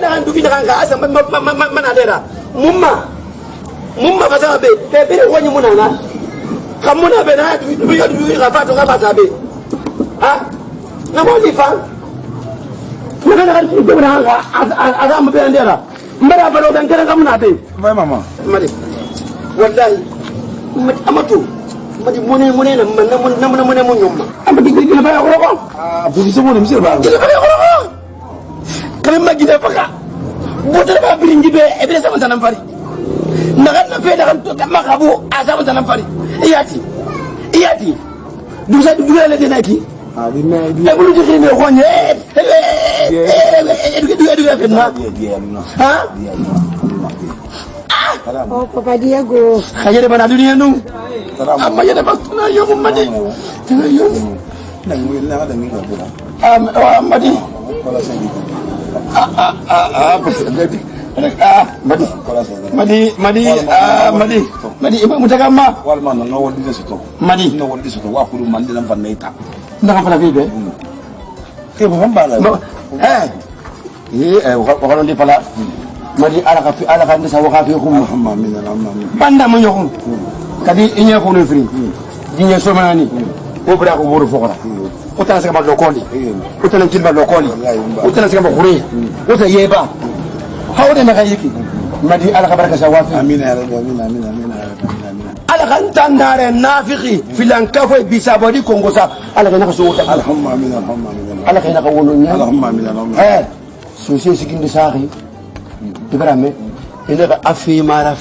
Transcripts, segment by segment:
na ndugi na kanga asa manadera mumma fasa be bere wonyi munana kamuna be na dugi ka fato ka fasa be ha na mo ni fa na kan dugi na kanga asa mo be ndera mbara balo dan kera kamuna be vai mama mari wallahi amatu madi mone na mone mo nyomma amadi gina ba ko bu fi somo misir ba kala magina faka botar ba biringi be e be sama tanam fari nagan na fe dagan to makabu asama tanam fari iyati dusa dugula le denaki di me di e bulu di xine xonye du fenna ha oh papa Diego khayere bana dunia nu amma yada bastuna yo mumadi tana yo nang wi la da ngi ngabula madi madi ibu mutakama wal man no won di soto madi no won di soto wa kulu man di lam fan neta ndaka fala bibe ke bo hamba la wakon di fala madi ala ka ndesa waka fi khum amma min amma banda mo yokum kadi inye ko no fri dinye somani o bra ko woro fokora o tan saka ba lokoli o tan kilba lokoli o tan saka ba khuri o ta yeba hawde na kayiki madi ala ka baraka sawafi amin ya rabbi amin ala kan tandare nafiqi filan kafo bisabodi kongosa ala kan ka so ta allahumma amin ala kan ka wono nya allahumma amin so se sikinde sahi ibrahim ina ka afi mara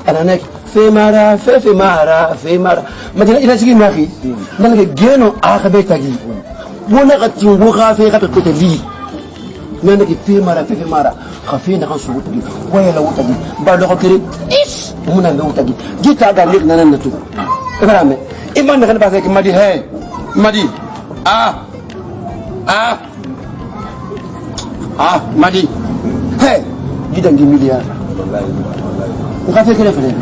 ana nek fi mara madina ina sigi maki nan ke geno akabe tagi wona ka tingo ka fe ka pete li nan ke fi mara khafi na kan su wuti waya la wuti ba do ko kire is muna la wuti gita da lik nan natu ibrahim iman kan ba ke madi madi madi gidan di miliar nka fe kele fele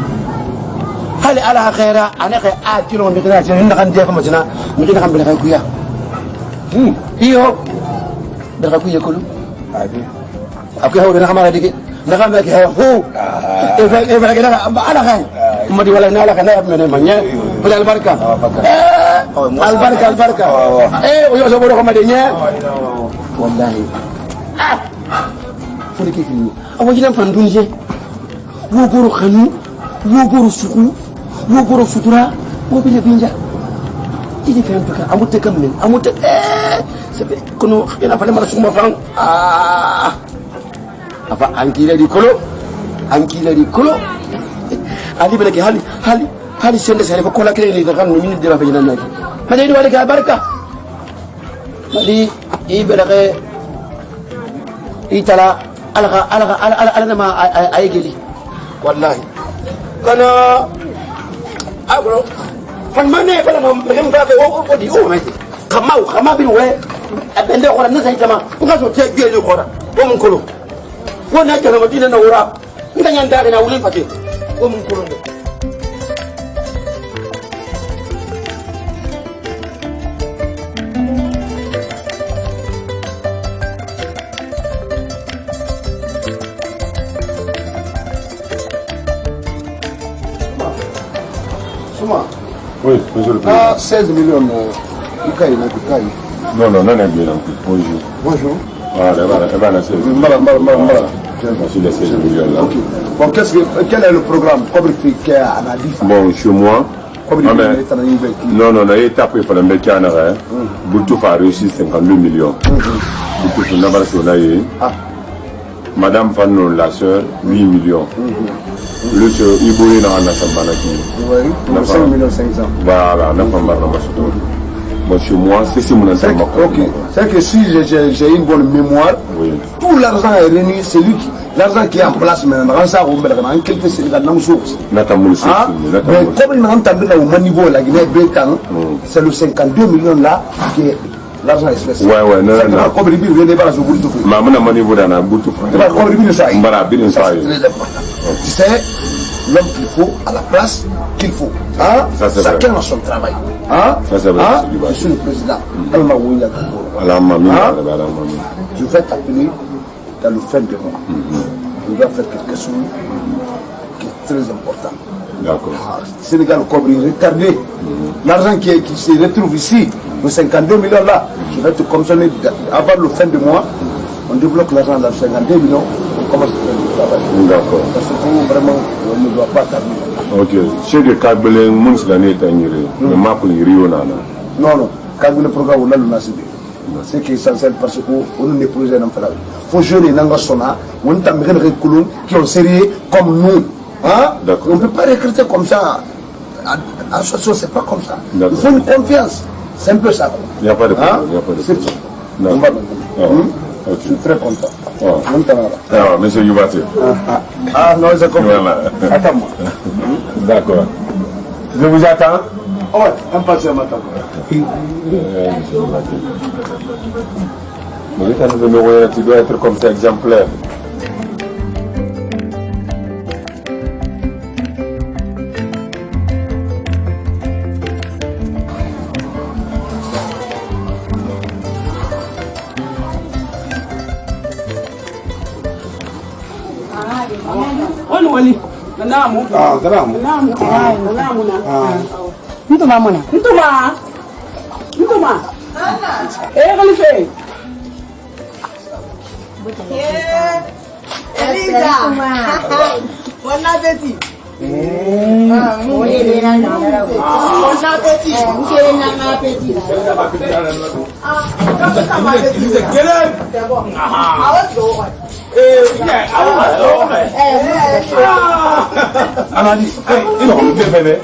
hali ala khaira anaka atiro mi kana tin kan je kama tina mi kana kan bele kai kuya iyo da ka kuya kulu aku hawo da kama dike da kan bele kai ho e fa kana ala khay madi wala na ala kana mene manya bele albarka albarka yo so boro kama de nya wallahi furi ke fini awo jinan fandunje wo goro khanu wo goro suku wo goro sutura wo bile binja idi kan tuka amute kamne amute sebe kono ina fale mara suma fang apa ankila di kolo ali bele ke hali sende sare ko la kele ni kan ni min dira fe nan naki hadi do wala ka barka hadi ibere ke itala ala ma ayegeli wallahi kana agro fan mane bala mo ngam fa o di o mai kama bi we abende ko na sai tama ko so te gele ko ra o mun kolo ko na kana madina na wura ndanya ndare na wulin fate o mun kolo Oui, monsieur le président. 16 millions Non, non, non, bien. Bonjour. Voilà, c'est Monsieur les 16 millions là. Ok. Bon, quel est le programme Bon, chez moi. Non, il est tapé pour le mécanicien. Boutouf a réussi 52 millions. Boutouf n'a pas sonné. Madame Fanon, la soeur, 8 millions. Le chef Iboui n'a pas de 5 millions 500. Voilà, on a pas mal de chez moi, c'est mon enseignement. Ok. C'est que si j'ai une bonne mémoire, tout l'argent est réuni, c'est lui qui. L'argent qui est en place maintenant, en quelques sources. Mais comme il m'a entendu au niveau, la Guinée-Bétan, c'est le 52 millions là qui est. L'argent est spécial. Ouais, non. Comme il dit, pas sur Boutou. Maman a manié dans la Boutou. Tu sais, l'homme qu'il faut à la place qu'il faut. Hein? Chacun a son travail. Hein? Ça, c'est vrai. Hein? Je suis le président. Je vais t'appeler dans le fin de mois. Je dois faire quelque chose qui est très important. D'accord. Sénégal Cobri retardé. L'argent qui se retrouve ici, le 52 millions là, je vais te commissionner avant le fin de mois. On débloque l'argent dans 52 millions, on commence à faire le travail. D'accord. Parce que vraiment, on ne doit pas tarder. Ok. Chez les Kabyle, mon l'année est annulée. Mais ma pour y rire, non, non. Kabyle programme, on a le nationalité. C'est qui est essentiel parce qu'on n'est pas posé dans le travail. Il faut jouer les Nangasona, on est en train de qui ont sérieux comme nous. Hein? On ne peut pas recruter comme ça. Association, c'est pas comme ça. Il faut une confiance. C'est un peu ça. Il n'y a pas de problème. Il n'y a pas de problème. Je suis très content. Alors, monsieur Youbati. Ah non, j'ai compris. Attends-moi. D'accord. Je vous attends. Ouais, impatiemment. Tu dois être comme ça, exemplaire. Wali. Namu. Ah, namu. Namu. Namu na. Ntuma mona. Ntuma. Khalife. Eliza. Bon appétit. Bon appétit. Anadi, il on peut faire.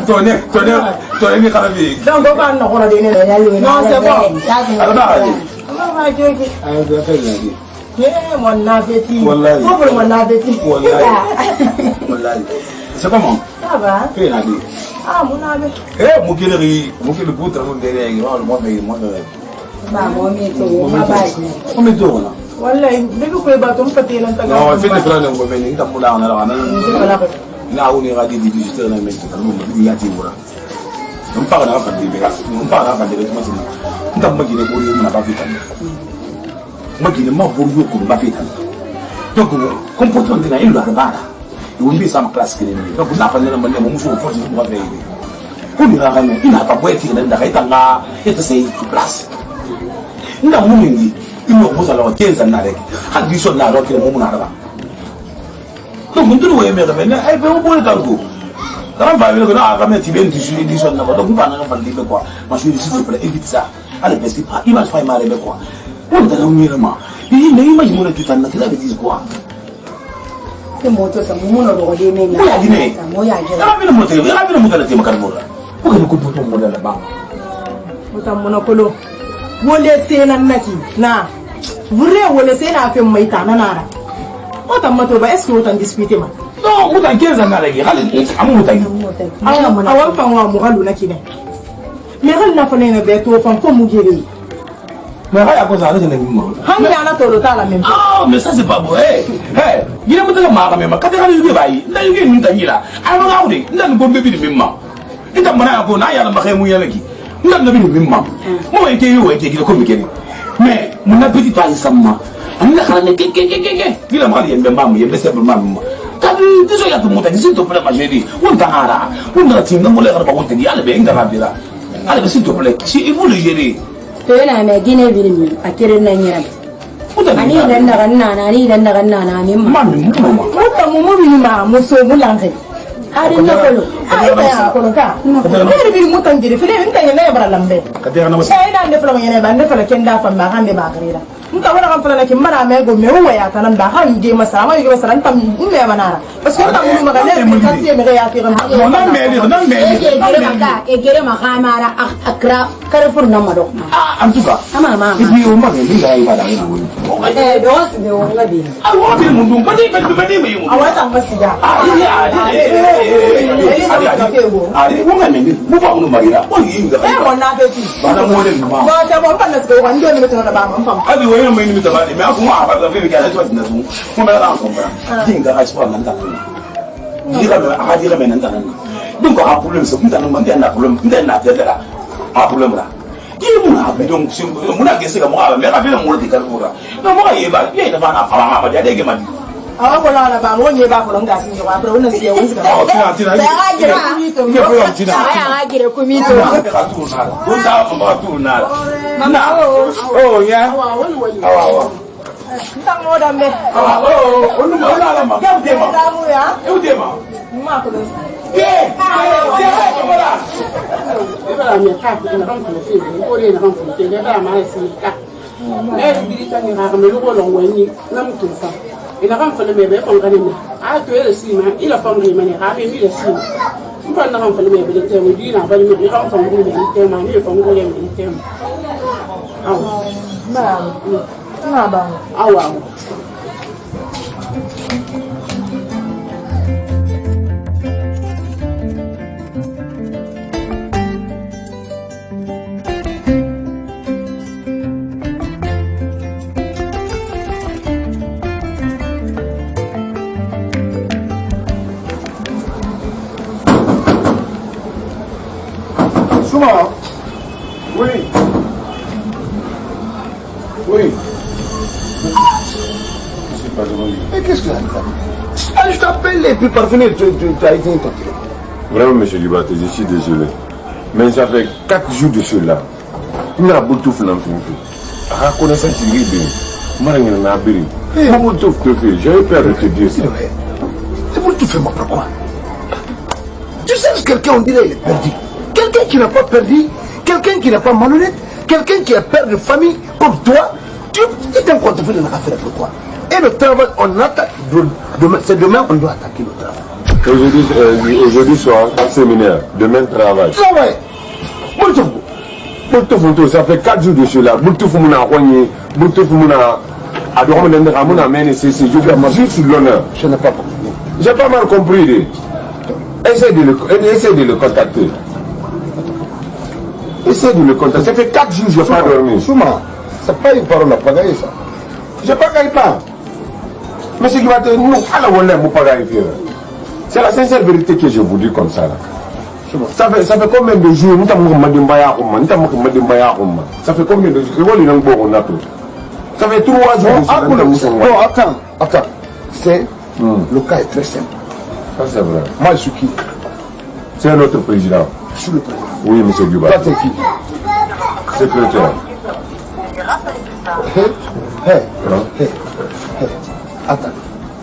Tenez, Karabi. Non, c'est bon. Mon appétit. Mon appétit. C'est comment? Ça va? Ah, mon appétit. Eh, mon kiri poutre, mon derrière, moi, come dona? Wallahi, devi quei baton fatela anta. No, fede frane ngo bene, ita mula na na. Na uni ga di digital na menti, kamu di ya ti wura. Dum pa na ka di be. Dum pa na ka di ma sin. Nta magine bo ri na ba fitan. Magine ma bo ri ko ba fitan. Donc comportement na ilu arbara. Dum bi sam class kire ni. Donc na fa na ma ne mo muso ko ko ba be. Ko ni ga ne ina ta bo eti na nda ka ita nga ita sei class. Nda mu mingi ino boza la kenza na rek hadiso na ro kile mu na raba to muntu we me ga me ai be mo bo ta ko dara ba be ko na ga me ti ben disu edition na ba to ba na fa libe quoi ma suis s'il te plaît évite ça allez besti pas il va faire mal be quoi on da na mi ma il ne imagine mo tuta na kila be dis quoi ke moto sa mo no ro de me na ya dine mo ya je ya be mo te la te makar mo ko ko ko mo da la ba Utam monokolo. Wole sena naki na vrai wole sena fe maita na nara ota mato ba est-ce que ota discuter ma non muta kenza na regi hali amu muta awan fa wa mu halu naki ne me hal na fa ne be to fa ko mu gere mais haya ko za ne ngimo han ya na to lo ta la même ah mais ça c'est pas bon gina muta ma ka me ma ka ta hali ba yi na yuge ni ta yira ai ma ngawde ndan gombe bi ni mimma inda mana ko na ya na ma kai mu yalaki ndan na bi ni mimma mo e ke yo e ke ko mi ke mais mon appétit pas sama amina kana ne ke gila ma yembe mamu yembe se mamu kadi diso ya to muta s'il te plaît ma chérie on t'ara on na tinga mo le garba on te di ale be ngara bira ale be s'il te plaît si il faut le gérer to yana me gine birmi a kirin nan yaran ani dan daga nana ni dan daga nana min ma mami mo ota mu mu ma mu so mu lange ari na kolo ai ba ko ka ko bi mu tan jiri fele nta ne bara lambe ka te na sai na ne fala ne ba ne fala kenda fa ma kan ne ba garira nta wala kan fala ke mara me go me wa ya tanan da han je masa ma yi masa ran tam me manara parce que ta mu ma ne ka tie me ya ti ran non me e gere ma kamara akra karfur nan mado ah en tout cas ama ma et puis on va venir là il va là donc a problème c'est que nous avons problème a problème là qui est donc si on a gagné comme moi mais avec le mot de carrefour non moi il va bien de faire à ma dia que m'a dit ah voilà la ba mo nye ba ko longa sin so après on si on tina il faut un tina agire kumito on va tourner na oh ya awa ntang mo dambe on nous on la ma quel tema eu tema ma ko il a renflé mes bébés pour gagner. Ah, tu es le ciment, il a fondu, mais il a mis le ciment. Il faut pas renfler mes bébés, il a pas mis le renflement, il a fondu le militaire. Ah, ouais. Oui. Oui. Mais qu'est-ce que ça? Ah, je t'appelle et puis parvenir, tu as été intoxiqué. Vraiment, monsieur Dubaté, je suis désolé. Mais ça fait 4 jours de cela. Il y a beaucoup de gens qui ont reconnaissance de l'idée. Moi, je n'ai pas vu. J'ai eu peur de te dire ça. C'est pour tout faire, moi, pourquoi? Tu sais, quelqu'un, on dirait, il est perdu. Quelqu'un qui n'a pas perdu, quelqu'un qui n'a pas malhonnête, quelqu'un qui a peur de famille comme toi, tu t'es compte de l'affaire pour toi. Et le travail, on attaque demain. C'est demain on doit attaquer le travail. Aujourd'hui soir, séminaire. Demain, travail. Travail. Boultoufou, ça fait 4 jours de cela. Boultoufou mouna rogné, Boultoufou mouna adoré l'endroit mouna mené c'est juste sur l'honneur. Je n'ai pas compris. J'ai pas mal compris. Essaye de le contacter. Essaye de le contacter. Ça fait 4 jours que je n'ai pas dormi. Souma, c'est pas une parole à pagailler ça. Je ne pagaille pas. Mais ce qui va te dire, nous, c'est la sincère vérité que je vous dis comme ça. Là. Ça fait combien de jours? Ça fait combien de jours? Ça fait 3 jours. Non, attends. C'est le cas est très simple. Ça c'est vrai. Moi je suis qui? C'est un autre président. Je suis le président. Oui, monsieur Dubaté. Toi t'es qui? Secrétaire. Attends.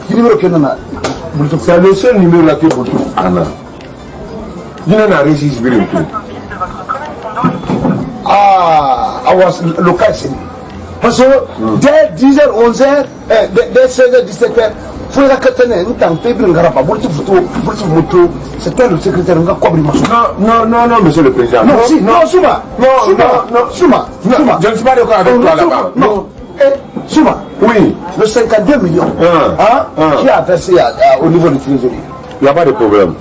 Quel numéro que nous a? C'est le seul numéro là que vous trouvez. Anna. Il n'en a réussi tout. Ah, le cas c'est lui. Parce que dès 10h, 11h, dès 16h, 17h, il faut que tu février, c'était le secrétaire de Non, monsieur le président. Non, Souma. Je ne suis pas d'accord avec toi là-bas. Non. Souma. Oui. Le 52 millions qui a versé au niveau du trésorier. Il n'y a pas de problème.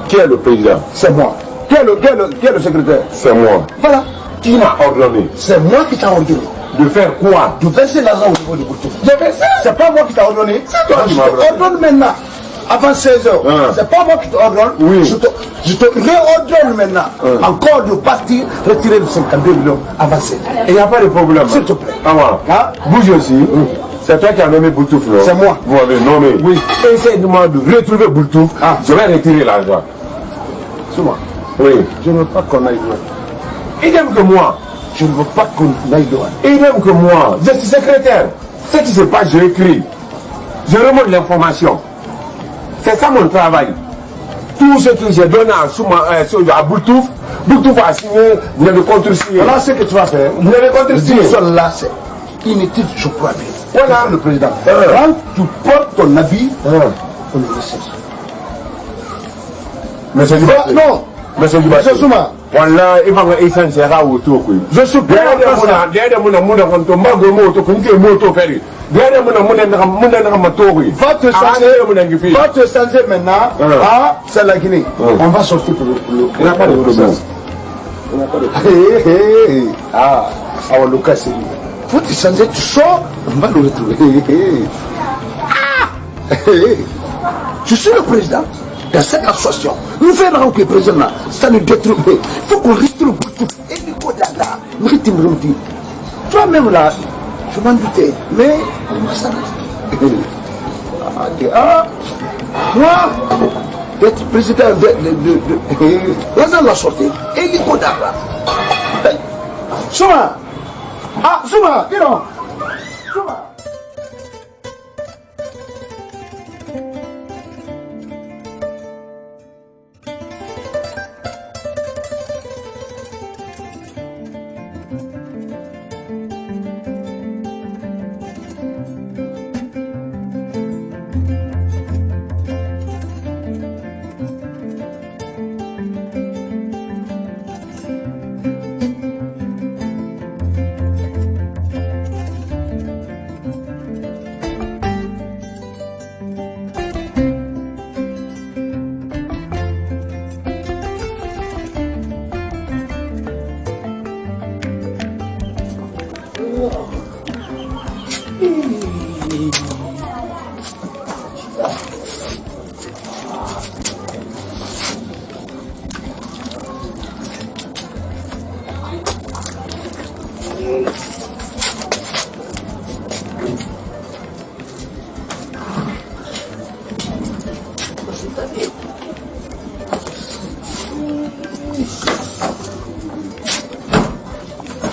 Qui est le président? C'est moi. Qui est le secrétaire? C'est moi. Voilà. Qui m'a ordonné? C'est moi qui t'ai ordonné. De faire quoi? De verser l'argent au niveau du Boultouf. C'est pas moi qui t'ai ordonné. C'est toi qui m'as ordonné. Je t'ordonne maintenant. Avant 16h. C'est pas moi qui t'ordonne. Oui. Je te réordonne maintenant. Encore de partir, retirer les 52 millions avant 16h. Il n'y a pas de problème. S'il te plaît. Bouge aussi. C'est toi qui as nommé Boultouf, non? C'est moi. Vous m'avez nommé. Oui. Essayez-moi de retrouver Boultouf. Je vais retirer l'argent. C'est moi. Oui. Je ne veux pas qu'on aille loin. Idem que moi. Je ne veux pas qu'on aille loin. Idem que moi. Je suis secrétaire. Ce qui se passe, je écris. Je remonte l'information. C'est ça mon travail. Tout ce que j'ai donné à Boultouf, Boultouf a signé, vous avez contre-signé. Voilà ce que tu vas faire. Vous avez contre-signé. Là, c'est inutile, je crois bien. Voilà le président. Quand tu portes ton avis, on le laisse. Monsieur Dubaté. Non. Monsieur Dubaté. Monsieur Souma. Voilà, il va me essentiel autour. Je suis prêt à faire ça. Va te changer maintenant. Ah, c'est la Guinée. On va sortir pour le. Il n'y a pas de process. Ah, our Lucas, c'est lui. Faut te changer, tu sors, on va le retrouver. Je suis le président de cette association. Nous faisons que le président là, ça nous détruit. Il faut qu'on reste le bout. Et du coup, là, toi-même là, je m'en doutais, mais on va s'arrêter. Moi, d'être président de la sortie, et il faut là. Souma! Ah, Souma, dis donc! Souma!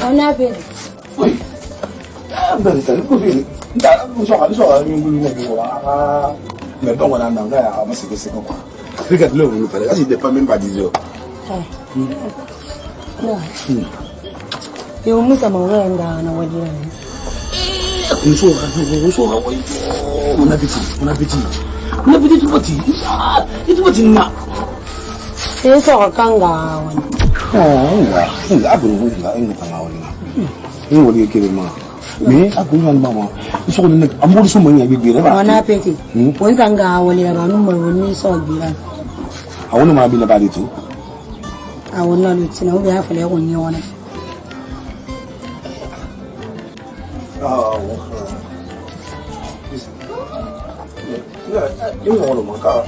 On a fait. Oui. Ben, c'est le coup de vue. Nous sommes mais bon, on a un engagement à avancer que c'est quoi. Regarde-le, vous nous faites. Il n'est pas même pas 10 heures. Non. Yo, nous sommes en train de on a petit, on a petit. On a petit tout petit. Il tout petit, non. C'est ça, Kanga. Oh, on va abonner, on va mais à quoi maman ils sont nés à mort son avec des on a petit on s'engage on est là nous on sort bien ah on m'a bien pas du tout ah on a le tien on vient faire on y on ah il on le manque à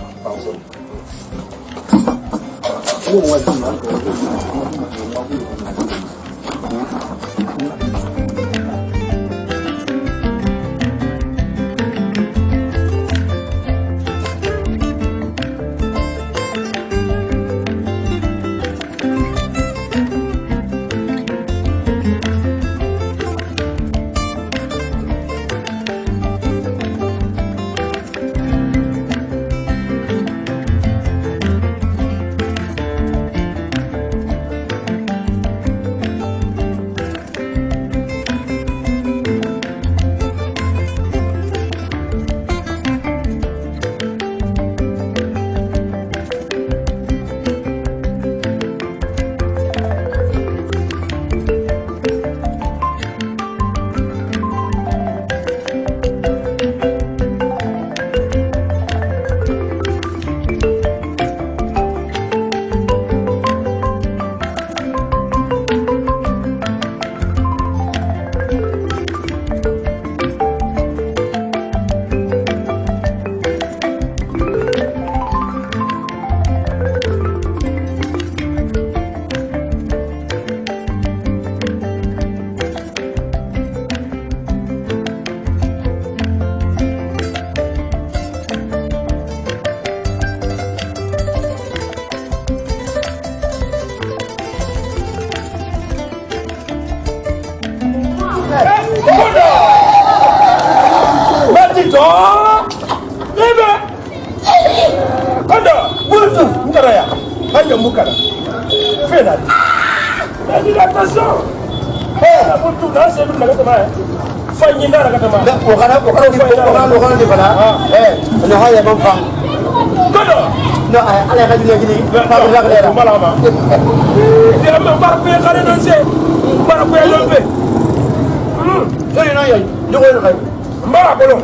Mbara bolo.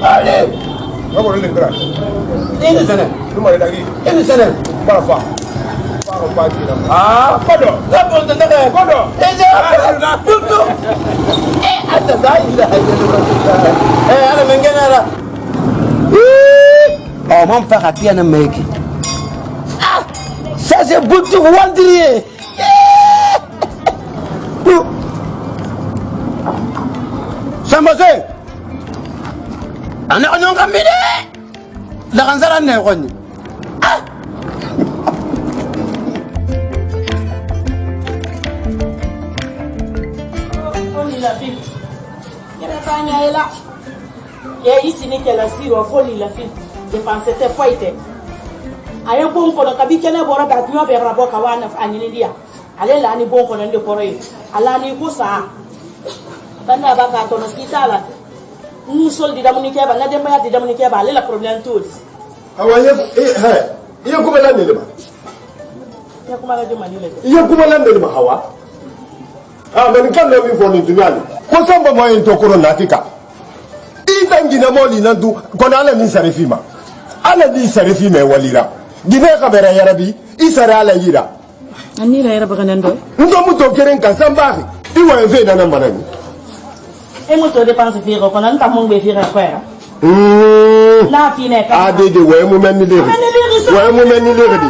Allez. Ba bolo le kra. Ini sana. Duma le dagi. Ini sana. Mbara fa. Fa ba ki na. Ah, kodo. Lapor tanda ka. Kodo. Eja. Tutu. Ada dah ilah aja. Ana mengena la. Oh, mon frère a bien aimé. Ah, ça c'est Boutou Wandrier. Sambase. Ana ko nyonga mide. La kanzara ne ko ni. Ah. Foli la fille. Kera tanya ela. Ya isi ni kela siro foli la fille. Je pensais te foite. Ayo bon ko ka bi kele boro ba tuyo be rabo ka wana anyini dia. Ale la ni bon ko nde poro yi. Ala ni ko sa. Banda ba ka to no skitala. Nous sol di damuni ke ba na demba ya di damuni ke ba ale la problème tout. Awaye iya kuma lan ne ba. Ya kuma ga juma ni le. Iya kuma lan ne ba hawa. Ah men kan da mi fo ni dunyani. Ko samba mo yin to koro natika. Ita ngina moli nan du ko na ala ni sarifima. Ala ni sarifima walira. Gine ka bera yarabi isara ala yira. Ani la yara baganan do. Ndo mu to keren kan samba. Iwa en fe na nan manani. E mo to dépense fi ko nan ta mo be fi ko ya. La fi ne ka. Ah de we mu men ni lere. We mu men ni lere di.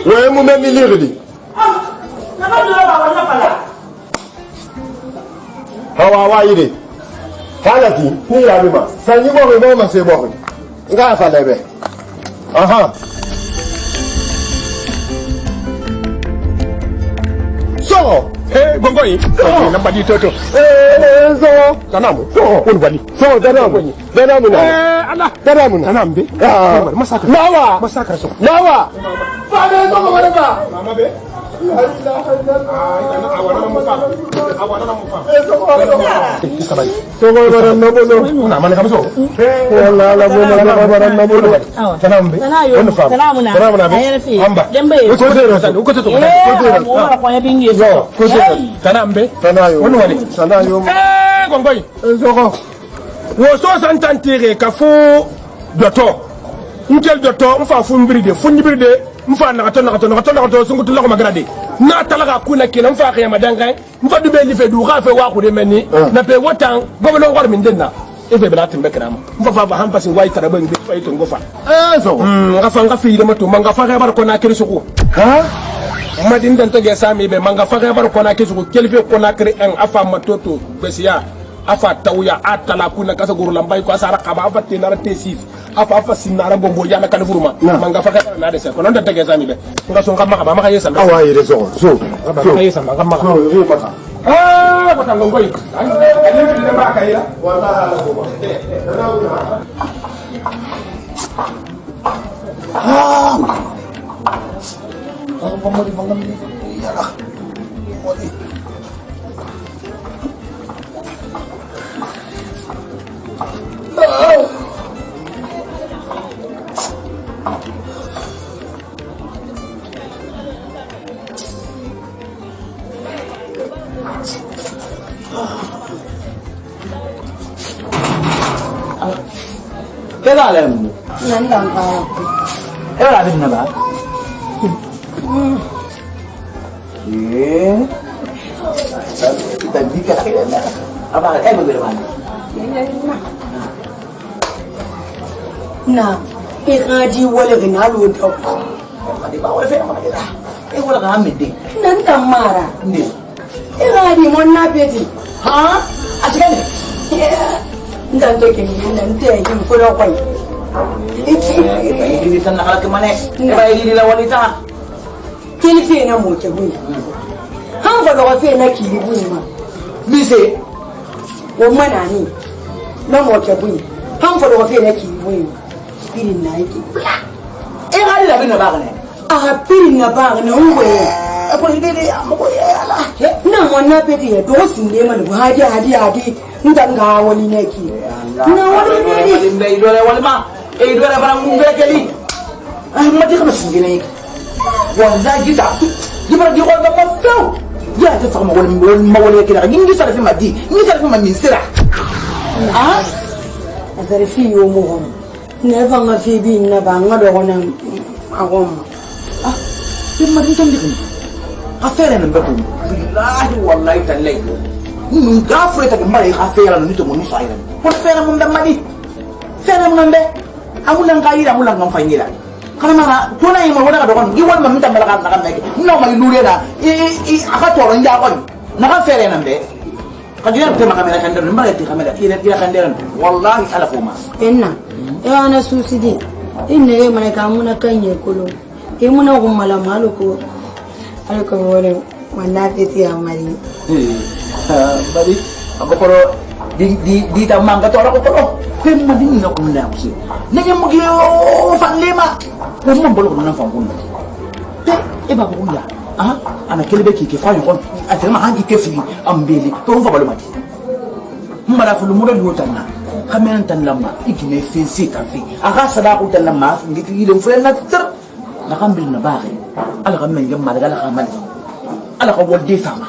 We mu men ni lere di. Ah, na ba do ba wala pala. Hawa wa yire. Halati ni ya bi ma. Sanyi mo ma se bo. Nga fa lebe. Aha. So, gongoi. Na badi toto. So, tanamu. So, un badi. So, tanamu. Tanamu na. Ala. Tanamu na. Tanambe. Ah, masaka. Nawa. Masaka so. Nawa. Fane so mo ba. Mama be. La ilaha illallah. Awana na mufa. Awana na mufa. Isabay. So mo ba na bono. Na man kam so. Wala la bono na ba na bono. Tanambe. Tanamu na. Tanamu na be. Amba. Dembe. Ko zero tan. Ko to. Ko zero. Mo ra ko ya bingi. Ko zero. Tanambe. Tanayo. Wono wali. Tanayo. Gongoi. Zoko. Wo so santantere ka fu doto. Nkel doto mfa fu mbiride. Fu mbiride mfa na to sungutu la ko magrade. Na talaga kuna kina mfa ka yamadanga. Mfa dube li fe du ga fe wa ko de meni. Na pe wotan gobono ngor min denna. Efe bela timbe krama. Mfa fa ba hampa sin wai taraba ngi fa ito ngofa. So. Nga fi de mato manga fa ga bar ko na kiri suku. Ha? Madin dan to ge sami be manga fa ga bar ko na kiri suku. Kelfe ko na kiri en afa matoto besiya. Afa tawya atala kuna kasa guru lambai ko asara kaba afa tenara tesif afa sinara bombo yana kan furuma manga fa kana na de se ko non da tege sami be nga so ngam ma ka yesa awa yire so ka yesa ma ngam ma ri ba ah ko tan ngoy an ni ba ka ira wala ko ba mo di bangam ya lah Keda alem. Nandang ka. Era din na ba? Kita dika kaya na. Apa magbiruan? Na, ikadi wala ginalo daw. Di ba wala fa kita. Wala ka amidi. Nandang mara. Ni. Ikadi mo na peti. Ha? Asikani. Ndanto ke nante yin ko na kwai. Ini tan nakala ke mana? Ba ini la wanita. Kilife na mo ke buni. Han fa do fe na kili buni ma. Bise. Wo mana ni. Na mo ke buni. Han fa do fe na kili buni. Pirin na yake. Ga di la bin na ba ne. Ah pirin na ba na ngwe. Ko ni dai ko ala. Na mo na peti ya do sinde man hadi. Ndanga wani neki. Na wani neki. Ndai dole wal ma. Dole barang ngwe kali. Mati kama singine. Wallahi kita. Gimana di ko ba mafau. Ya ta sama wal mawali kila. Ngi sala fi madi. Ngi sala fi ma misira. Ah? azarifi yo mo ne fa nga fi bi na ba nga do gona agom bin ma din tan dikin affaire nan beto billahi wallahi tallahi mun gafre ta mare affaire nan to mun fayra ko fere mun da madi fere mun be amulan kayira amulan ngam fayira kana ma to na yima wona do gon gi won ma min tambala kan kan meke no ma lure da aka to ron ja gon na kan fere nan be kajiran te makamera kan der mare te kamera ila kan der wallahi ala fuma enna ana susidi inne e mane ka muna kanye kulo e muna gummala maluko alko wore wanda fiti amari bari abokoro di ta manga to ko ko ma din na ko na musi na nyam gi fan lema ko mo bolo ko na fan ko te e ba ko ya ana kelebe ki ke fa yo kon ate ma hangi ke fi ambeli to fa balo mati mbara fu mu do tanna kamen tan lamma igine fi si ta fi aga sada ko tan lamma ngi ti ile fu na tar na kan bil na baagi ala kan men gamma ala kan man ala ko wodi fama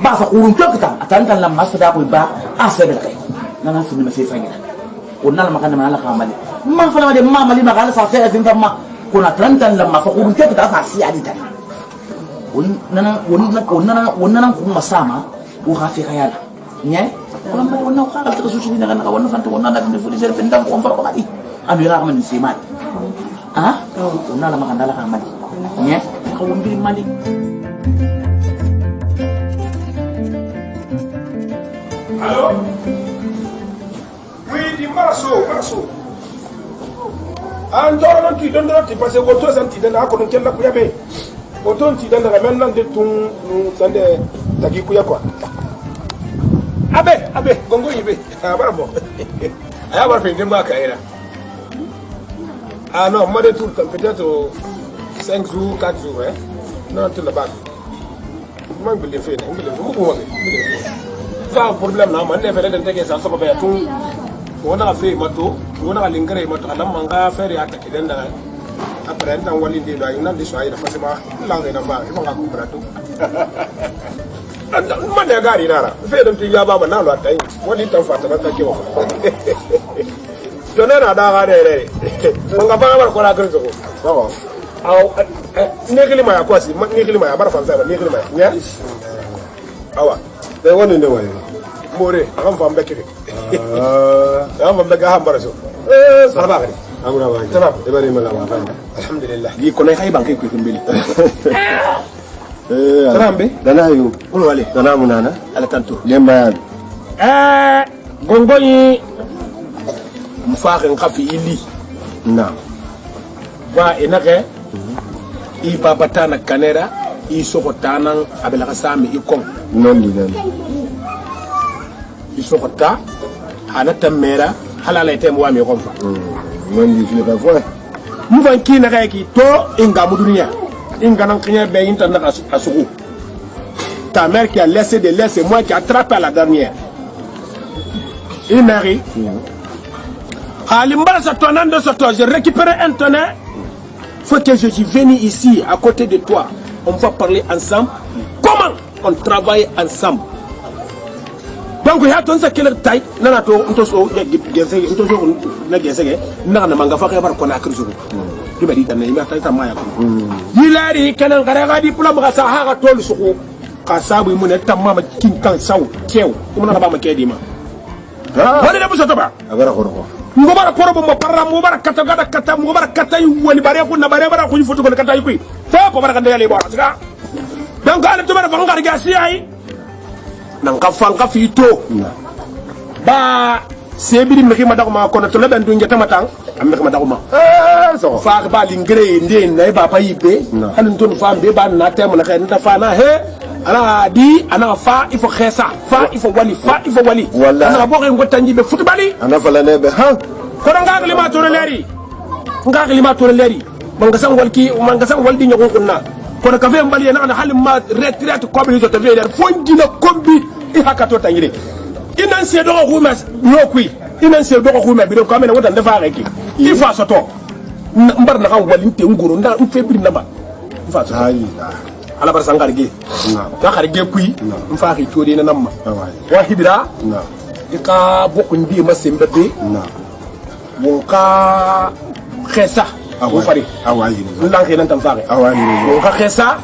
ba fa kurun to kita atan tan lamma sada ko ba asebe kay na na fi ma fi fa ngina ونال ما كان معنا خامل ما فلا ما مالي ما قال صافي في فما كنا ترنتن لما فقولن كيف تدفع سي عادي تاني وننا كم مسامة وخافي خيال نيا ولما وننا خالد ترسوش دينا كنا وننا فانت وننا نفولي زر فندم وانفر قمادي أنا يراغ من سيمان وننا ما كان دالا خامل نيا كون بير مالي Allô? Oui, di Marasso. Andoro non ti donne ti passe auto santi dana ko non kella kuya be. Auto ti dana ga men nan de tun sande tagi kuya kwa. Abe gongo yibe. Barabo. Aya bar fe ndemba ka era. Non, moi de tout peut-être 5 jours, 4 jours hein. Non, tu la bas. Moi je le fais, je le fais. Fa problème na man ne fere den tege sa so ba ya tun wona ga fe mato wona ga lingare mato alam manga fere ya take den da après tan wali de do ayina de so ayina fasima la ga na ba e ba ko brato man ne gari dara fe den ti ya ba na lo atai wali tan fata ta ke wa to ne na da ga de manga ba ba ko la kan so ko aw ne kilima ya ko si ne kilima ya bar fa sa ne kilima ya awa de woni ne wayi more am fam bekere am fam bega ham baraso saraba gari amuna wayi tamam de bari mala wa alhamdulillah gi ko nay hay banki ko mbili sarambe dana yu ulo wale dana munana ala tanto lemba gongoyi mfaxen xafi ili na ba enake I babatana kanera I sokotana abela kasami ikon non li nan I sokota ana tamera halala item wa mi konfa non li fi ka fo mvan ki na ki to inga mudunia inga nan kinya be internet asuku ta mère qui a laissé des laisses et moi qui attrape à la dernière il mari Halimba sa tonne de ce toit j'ai récupéré un tonnet. Faut que je suis venu ici à côté de toi. On va parler ensemble. Comment on travaille ensemble. Donc il y a ton quelle taille. Nana to ntoso gese ntoso na gese na na manga fa ka bar kona kirzu. Tu me dis tan ma ta maya ko. Yilari kanan garaga di pula ma sa ha ga tolu suko. Ka sabu mu ne tamma ma kin kan saw kew. Mu na ba ma kedi ma. Wala da buso to ba. agara ko ngobara korobo mo parra mo bara kata gada kata mo bara kata woni bare ko na bare bara ko foto ko kata yi fo ko bara kan dele bora sika donc ala to bara fa ngar ga si ay nan ka fa nga fi to ba sebiri mi ma daguma ko na to leben du ngeta matang am mi ma daguma so fa ba lingre ndé nay ba pa yibe halin ton fa be ba na tem na kay nda fa na he ana di ana fa il faut khessa fa il faut wali fa il faut wali ana bo ko tanji be futbali ana fala ne be ha ko nga lima to leri nga lima to leri manga sang waldi nyoko kunna ko ka fe mbali na ana halim ma retraite ko bi to te ver fondi na kombi I hakato tangire inan se do ko mas nokui inan se do ko ma bi do ko amena wada ndefa reki il faut so to mbar na kan wali te ngoro nda febri namba fa so ayi ala bar sangar ge ta xar ge kuy mfa xi to de na namma wa hibira ika bokku ndi ma sembe be wonka khesa fari awayi lanke nan tam fare awayi wonka khesa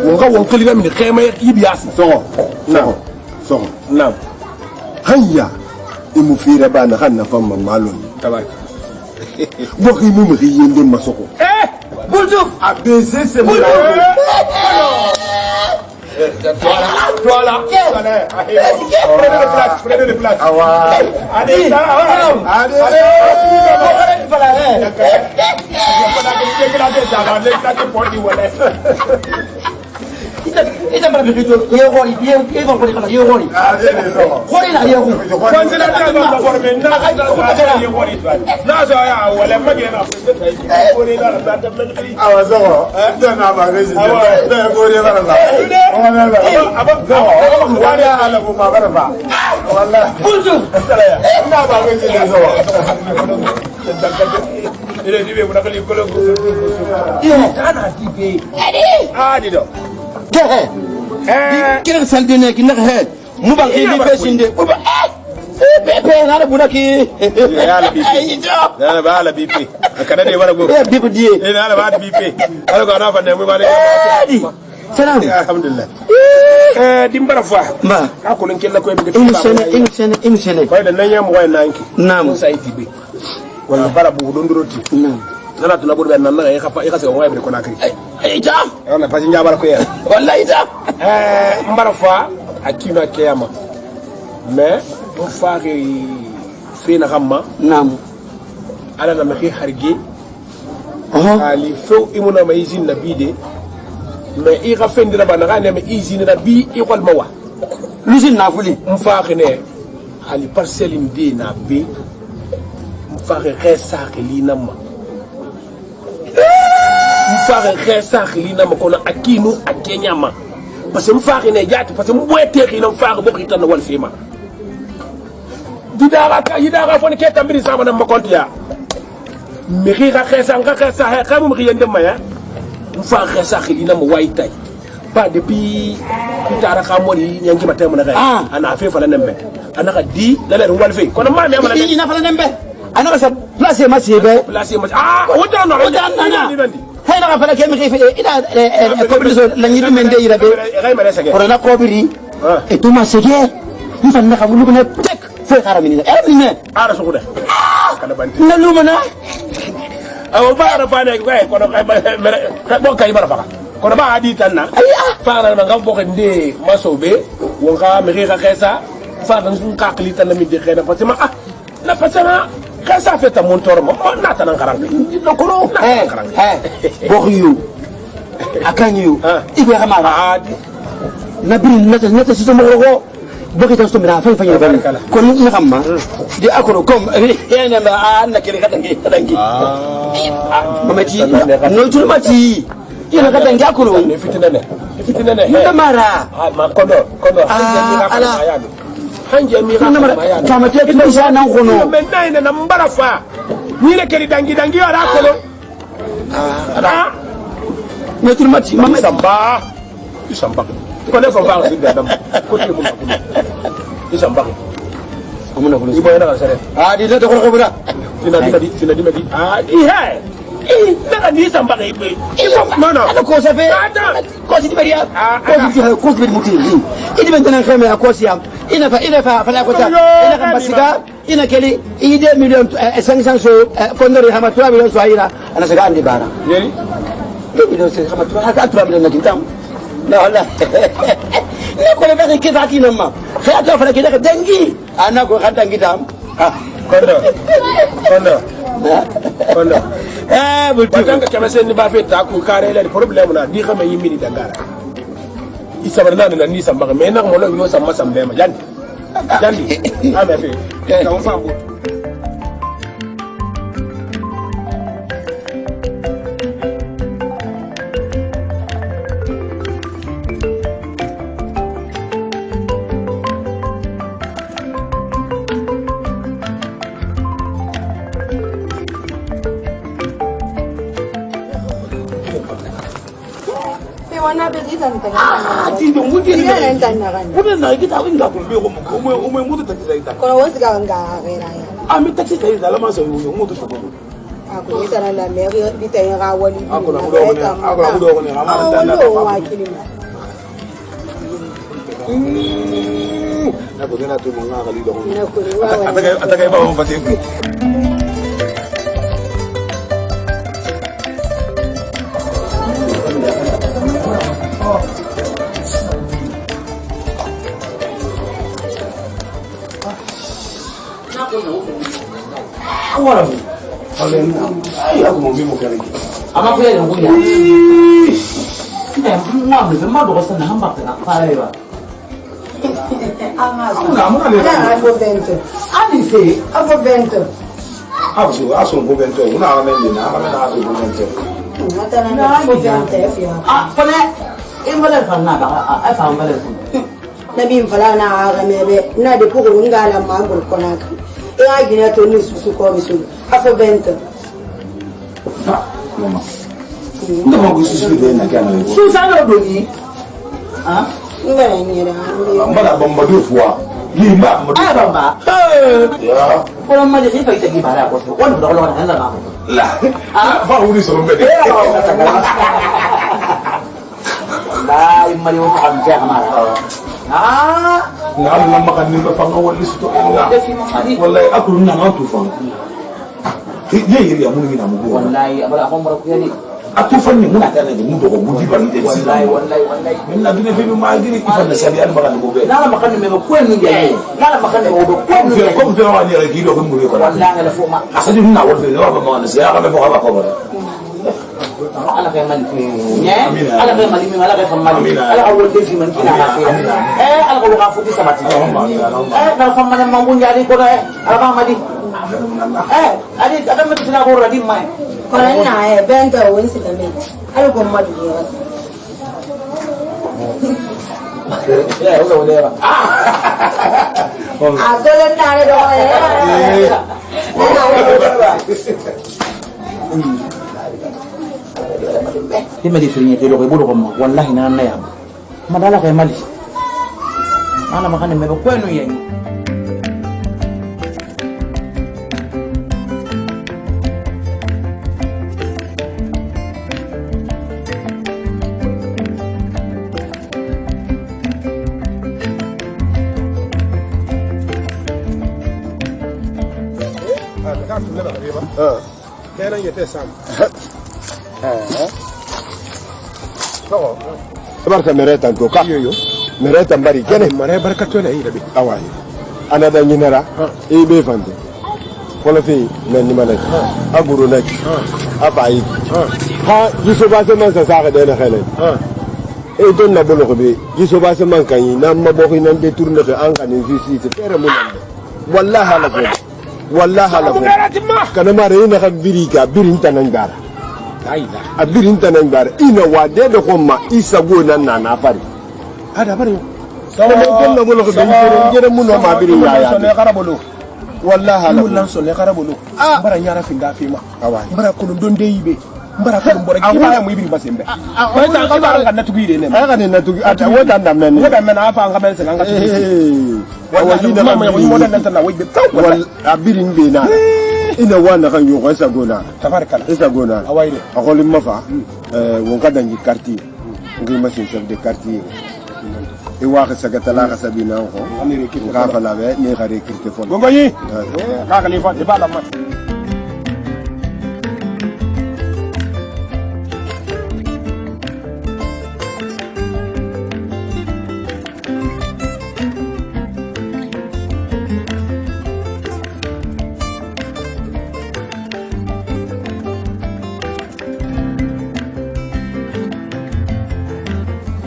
wonka wonkeli na min khema yibias so nam hanya imufira bana hanna famma malon tabaki boki mu mi yende masoko Bultu abc c'est bon Voilà. Prenez les places. Allez, ita mana begitu dia gori dia gori kana dia gori gori na dia gori kwanza na dia ba gori men na dia gori na so ya wala magena gori na da da men awazo da na ba gezi da gori ba na aba wala ala bu ma ba wallahi bunju na ba gezi da zo ile dibe bu nakali kolo ana dibe adi do kira saldene ki nak he mu ba ki bi besinde ko ba be na da bunaki ya la bipi ya ba la bipi akana de wara go bipi die na la ba bipi ala go na fa ne mu ba le salam alhamdulillah dimbara fa ma akulun kella ko be imsene ko da nan yam way nanki nam sai tibe wala bara bu don duroti nam nana tuna burbe nan na e khase o way be ko nakri ita ona fa njabara ko ya wallahi ita mbara fa akina kiyama mais on faari fina xamma nam ala na maxi harge ali fo imuna ma izin na bide mais i xa fendira ba na ne ma izin na bi i xol ma wa lusin na fuli mfaxine ali parcelle ndi na be mfaxe xesa xili na ma mfaxe xesa xili na ma kono akinu akenyama parce que mfaxine jaati parce que mboete xina mfaxe bo xitan wal fima yidaga foni ke tambiri sama na makonti ya mixi xa xesa he xamu mixi yende maya mfa xesa xilina mo waytay ba depuis kitara xamoni nyangi matem na xay ana fe fala nembe ana ka di la leer wal fe kono ma me amana ina fala nembe ana ka sa place ma sibe wota no hay na fala ke mixi fe ina ko biso la nyidu mende ira be kono na ko biri e tuma sege mfa na xamulu ne tek fo xaramini ne ara su de kana banti na lumana aw ba ra fa ne ko no bo kay bara fa ko ba adi tanna fa na ngam bo khinde masobe won ka mi xa xesa fa dan sun ka kli tanna mi de xena parce que na pasana xesa feta mon tor mo na tan ngaran no ko no bo xiyu akanyu ibe xamara na bin na ci mo ko bokki tan stomira fa fanya ban ko ni xamma di akoro comme ene ma anna kiri kadangi mamati no tulmati ina kadangi akoro ne fitina ne nda mara ma kondo ala hanje mi ga mara kama te tin sha nan kono men nay na mbara fa ni ne kiri dangi ala kono no tulmati mamati samba ko ne fa ba ci gadam ko te mun ko isamba amuna ko ibo yana sare di da ko bura fina di medi di he daga ni samba ga ibe no ala ko safe ko si bariya ko si muti idi ben tan khame ko si am ina fa la ko ta ina kan basiga ina keli ide million 500 so kondori hama 3 million so ayira ana saga andi bara yeri million 500 haka 3 million nakintam لا والله نقول بقى كيف عطينا ما خياطة فلا كده دنجي أنا أقول خد دنجي تام kondo batanga kama sen ba fe ta ku kare le problème na di xama yimi di dangara isabar na ni samba me nak mo lo yo sama sambe ma jandi ame fe ka on fa ko e wana be di tan tan ti do ngudi ni ne tan na kan ko na kita winga ko be ko mo mo ta ti ta ko wasi ga nga ga ya ami ta ti ta la ma so yo mo to ko ako ni tan la me ri di tan ga wali ako na mu do ko ne ama ta na wa kilima na ko na to mo nga ga li do ko na ko wa ata kay ba mo pati Agora, aí eu não vi o que ele. A ma fere ko ya. Ngwa me ma do ko sana hamba ta fare ba. na go vento Ani se go vento Aso go bento, una amende na aso go bento. ata na go vento ya fane e mala fa na ba a fa mala ko. na bi mfala na ga mebe na de pugo ngala mangol konaka e a gina to ni susu ko bisu afo vento Mama. Nda mo gusu de na kana. Su sa no do ni. ngara nyera Mbala bomba do fwa. Ni ma mo. Ai ba ba. Ya. Ko ma de fa ite ki bara ko. Ko do lo na la ba. La. Fa uri so mbede. La imali wo ka mja kamara. Na Allah makan ni fa ngawal listo. Wallahi akuru na ma tu fa. Ye yiri ya mun na mu. Wallahi abara ko mara ku yani. Atufan ni muna tare da mu dogo mu diban da si. Wallahi. Min na dine fi ma giri ifan da sabi an baka gobe. Na makan me ko ni ya. Na makan me ko Kom fe kom fe wa ni ra gido ko mu ko. wallahi la fuma. Asadi na wal fe wa ba ma na ya ka me ko ba ko ba. Ala kay man ala kay mali ala kay famali ala awol de fi man kina ala ko ka futi sabati na famali mangun jadi ko na ala ba mali adi ada mati sina ko radi mai ko na e vento wonsi ka me ala ko madu ya ya ulo le ba agolo na re do Dime di sini te lo que bulu como wallahi na na ya madala kay mali ana makane me ko enu yengi Kena yete sam. barka mereta to ka mereta bari kene Mare barkato na ida bi. awai ana da nyinara e be fande wala fi na ni malaki aburu naki abai ha yiso ba se man sa sa da na khale e don na bolo ko be yiso ba se man kan yi na mabo ko nan de tourne fe an kan visi te fere mu nan wallahi ala ko wallahi ala ko kana mare ina ka birika birinta nan gara a birinta nan gara ina wa de da kuma isa go nan na fari Ada bari. sawa ko na bolo ko be jere mu no ma birin ya ya ne karabolo. wallahi ala Mun lan so ne karabolo. Bara nyara finga fima. awai Bara ko don de yibe. Bara ko bora ki ba mu ibiri basembe. Ko ta ka ba kan na tugi de ne. aka ne na tugi ata wota na men Ko da men afa nga ben se nga tugi. wallahi na ma mo mo dan tan na wibe taw ko. wal abirin be na ina wana kan yo ko sa gona Tabarkala. isa gona Awai de. akoli mafa won ka dangi quartier ngi machine chef de quartier e wa ka saga tala ka sabina ko ka fa la be ne ka recruter fon Gongo yi. Ka ka ni fa de ba la ma.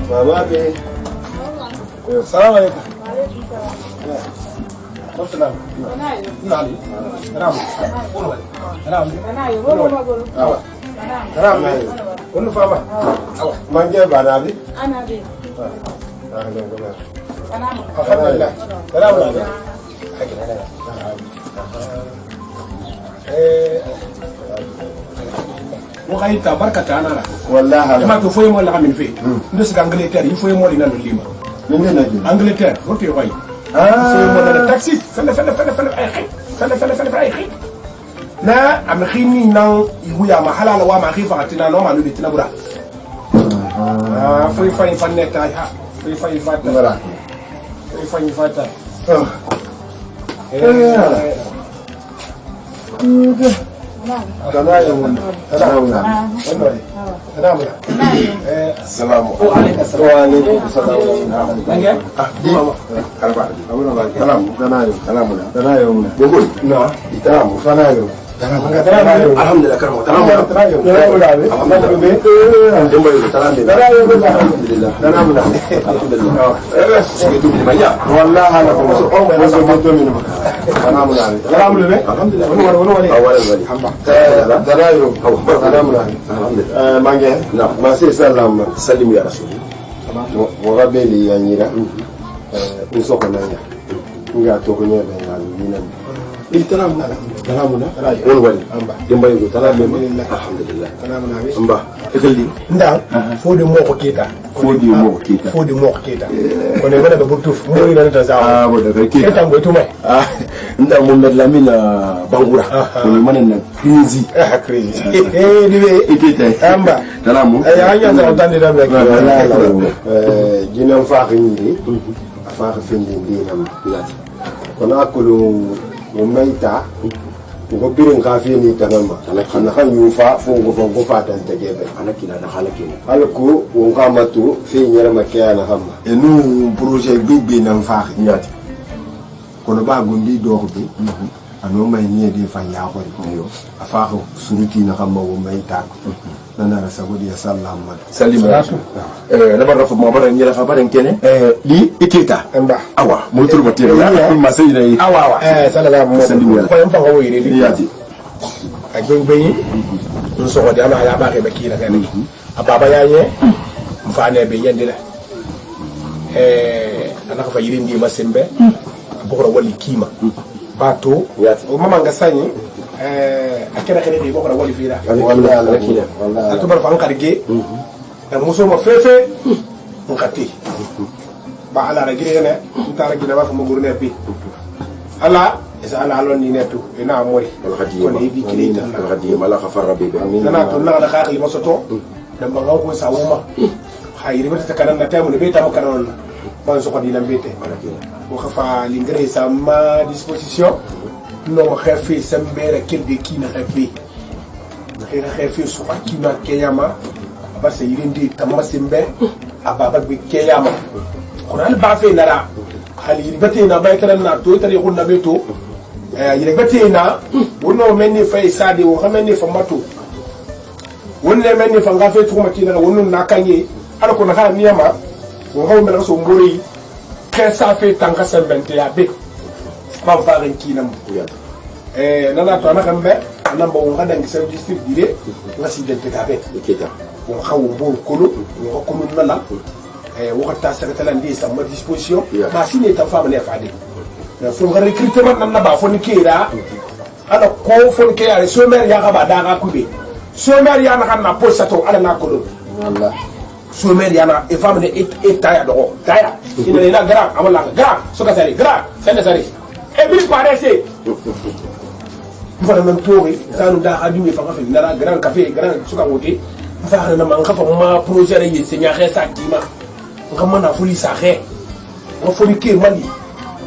baba be Salam alaikum. Salam. Nani? Ram. Ram. Ram. Unu fama. manje bana bi Ana be. Alhamdulillah. Salam alaikum. وخاي تبارك تعالى والله ما تو فوي مولا خامن في ندس انجلتير يفوي مولا نانو ليما من وين نجي انجلتير روتي واي فوي مولا تاكسي فلا اي خي فلا اي خي لا ام خيني نان يغويا ما حلال وا ما خي فاتنا نو ما لودي تنبرا فوي فاي فنتا ها فوي فاي فاتا مرا فوي فاي فاتا السلام وعليكم السلام alhamdulillah karamo fodi moko kita kone bana be burtuf moyi na ta zawa daga kita kita ngoy tumay inda Muhammad Lamina Bangura ko mana na crazy crazy dibe ikita amba talamu ay anya da dande da be jinan faxindi faxa findi ndinam kona akulu mumaita ko birin kafi ni tanama kana kan yufa fo go fa tan tegebe ana kila na halaki halku won kamatu fi nyara makya na hamma enu projet bigbe nan fa nyati kono ba gundi do bi ano may ni de fa ya ko yo afa ko suruti na hamma wo may ta nana ra sagodi sallallahu sallallahu na ba rafa mo bara nyara fa bara kene li ikita amba awa mo tur mo tira ya ma sai dai awa sallallahu alaihi ko yam fa ko yiri li yati ak be so ko dama ya ba ke be kila kan ababa ya ye mfane be yandira ana ko fa yiri ndi masembe bokoro wali kima bato o mama ngasanyi akena kene de bokoro wali fira wallahi atubar fa nkarge da muso mo fefe ngati ba ala ragire ne ntara gina ba fa mo gurne bi ala isa ala alon ni netu ina moy ko ne bi kilita الغدي ما لا خفر ربي nana to na da khali masoto dan ba ko sawuma khayri bata kanan na tamu ne beta mo kanan ban so ko dina bete ko khafa lingre sa ma disposition no khafi sambere kilde kina khafi khira khafi so akina keyama ba se yirindi tamasimbe ababa bi keyama qur'an ba fe nara khali bate na ba kanan na to tari khunna beto yire bate na wono menni fay sadi wo xamenni fa matu wonne menni fa ngafe tuma kina wonno nakanye ala ko na ha niyama wo hawo mel so mbori ke sa fe tanka sembente ya be pam fa ren kina mu nana to na kambe namba wo ngada ngi service dire ngasi de petabe كده wo hawo mbor kolo wo ko mun nala wo ka ta secrétaire ndi sa ma disposition ma sine ta femme ne fa de fo nga recrutement nan na ba fo ni kira ala ko fo ni kira so mer ya ga ba da ga kube so mer ya na kan na posta to ala na ko والله so mer ya na e femme ne e taya do taya ina ina gra amala gra so ka sari gra sende sari e bi parese vraiment tori sanu da adu mi fa ka fi na grand café grand so ka wote fa na man ka fa ma projet ye senya re sa kima ngama na fuli sa re wo fo ni ke mali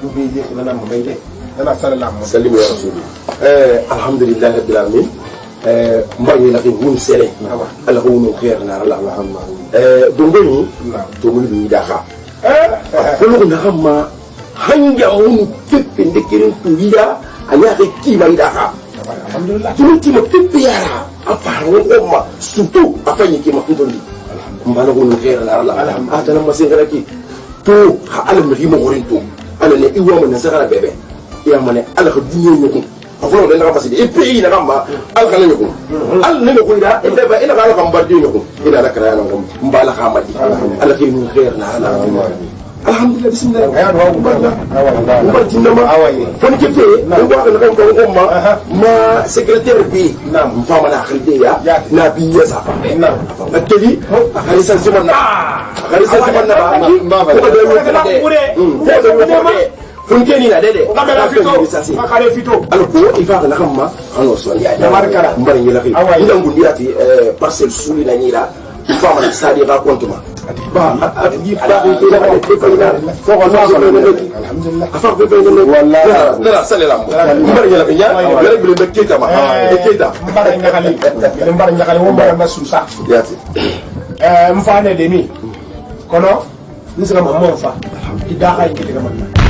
بيدي لنا مبيدي انا صلى الله عليه سلم يا رسول الحمد لله رب العالمين ما يلاقي من سله الله هو من خير نار الله محمد دونغني دونغني داخا كلنا نغما hanja onu pepe ndekirin tuya anya ke kiba dاخا alhamdulillah tunti mo pepe yara apa ngoma sutu afanye kima ndondi mbana ko no khairan Allah atana masingara ki to alam mi mo gorinto ala ne iwa mo nasara bebe ya mane ala ko dunyo nyoko aforo de na ba sidi e pays na kamba ala kala nyoko ala ne ko ida e ba ina kala kamba dunyo nyoko ina la kala na ngom mbala khamadi ala ki min khair na ala alhamdulillah bismillah ya wa umbar tinama fon ke fe ko ga na kan ko ma secrétaire bi na mfama na khirde ya na bi ya sa na akeli akhalisa zaman na akhalisa zaman na ba ko da yo de fon ke ni na dede kamera fito makale fito alors ko ifa na kamma ano so ya markara mbar ni la fi ina ngundiyati parcelle suli na nyira mfama na stade ga kontuma ba adi ba ko la ko ko ina fo ko no alhamdulillah afa ko be ne wallahi dara salela mbar ni la fi ya yare bi be keta ma keta mbar nyakali wo mbar masusa yati mfane demi kono nisira mamma fa ida hay kiti gamana